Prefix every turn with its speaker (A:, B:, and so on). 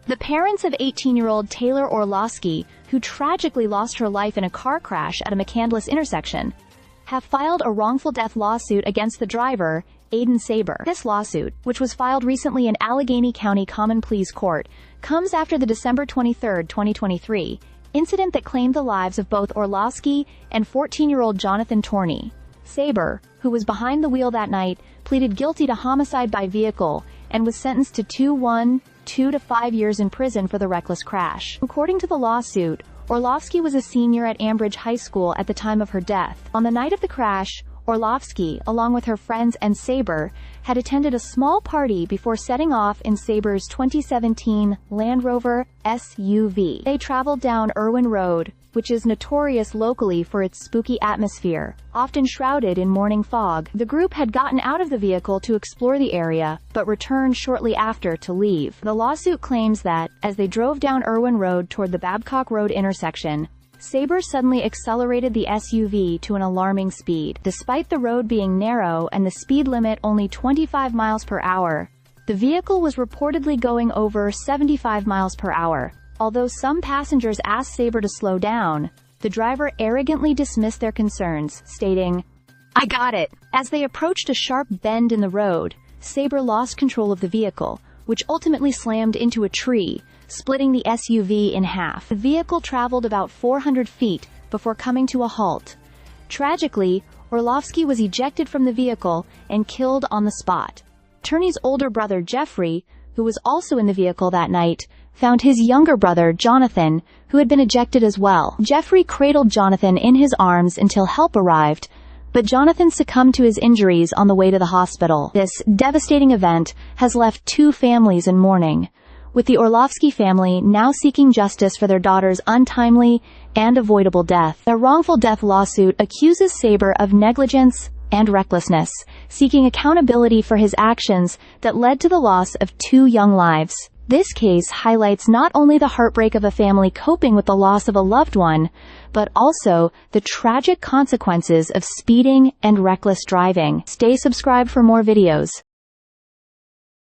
A: The parents of 18-year-old Taylor Orlovsky, who tragically lost her life in a car crash at a McCandless intersection, have filed a wrongful death lawsuit against the driver, Aiden Saber. This lawsuit, which was filed recently in Allegheny County Common Pleas Court, comes after the December 23, 2023, incident that claimed the lives of both Orlovsky and 14-year-old Jonathan Torney. Saber, who was behind the wheel that night, pleaded guilty to homicide by vehicle and was sentenced to 2 to 5 years in prison for the reckless crash. According to the lawsuit, Orlovsky was a senior at Ambridge High School at the time of her death. On the night of the crash, Orlovsky, along with her friends and Saber, had attended a small party before setting off in Saber's 2017 Land Rover SUV. They traveled down Irwin Road, which is notorious locally for its spooky atmosphere, often shrouded in morning fog. The group had gotten out of the vehicle to explore the area, but returned shortly after to leave. The lawsuit claims that, as they drove down Irwin Road toward the Babcock Road intersection, Saber suddenly accelerated the SUV to an alarming speed. Despite the road being narrow and the speed limit only 25 miles per hour, the vehicle was reportedly going over 75 miles per hour. Although some passengers asked Saber to slow down, the driver arrogantly dismissed their concerns, stating, "I got it." As they approached a sharp bend in the road, Saber lost control of the vehicle, which ultimately slammed into a tree, splitting the SUV in half. The vehicle traveled about 400 feet before coming to a halt. Tragically, Orlovsky was ejected from the vehicle and killed on the spot. Turney's older brother Jeffrey, who was also in the vehicle that night, found his younger brother Jonathan, who had been ejected as well. Jeffrey cradled Jonathan in his arms until help arrived, but Jonathan succumbed to his injuries on the way to the hospital. This devastating event has left two families in mourning, with the Orlovsky family now seeking justice for their daughter's untimely and avoidable death. A wrongful death lawsuit accuses Saber of negligence and recklessness, seeking accountability for his actions that led to the loss of two young lives. This case highlights not only the heartbreak of a family coping with the loss of a loved one, but also the tragic consequences of speeding and reckless driving. Stay subscribed for more videos.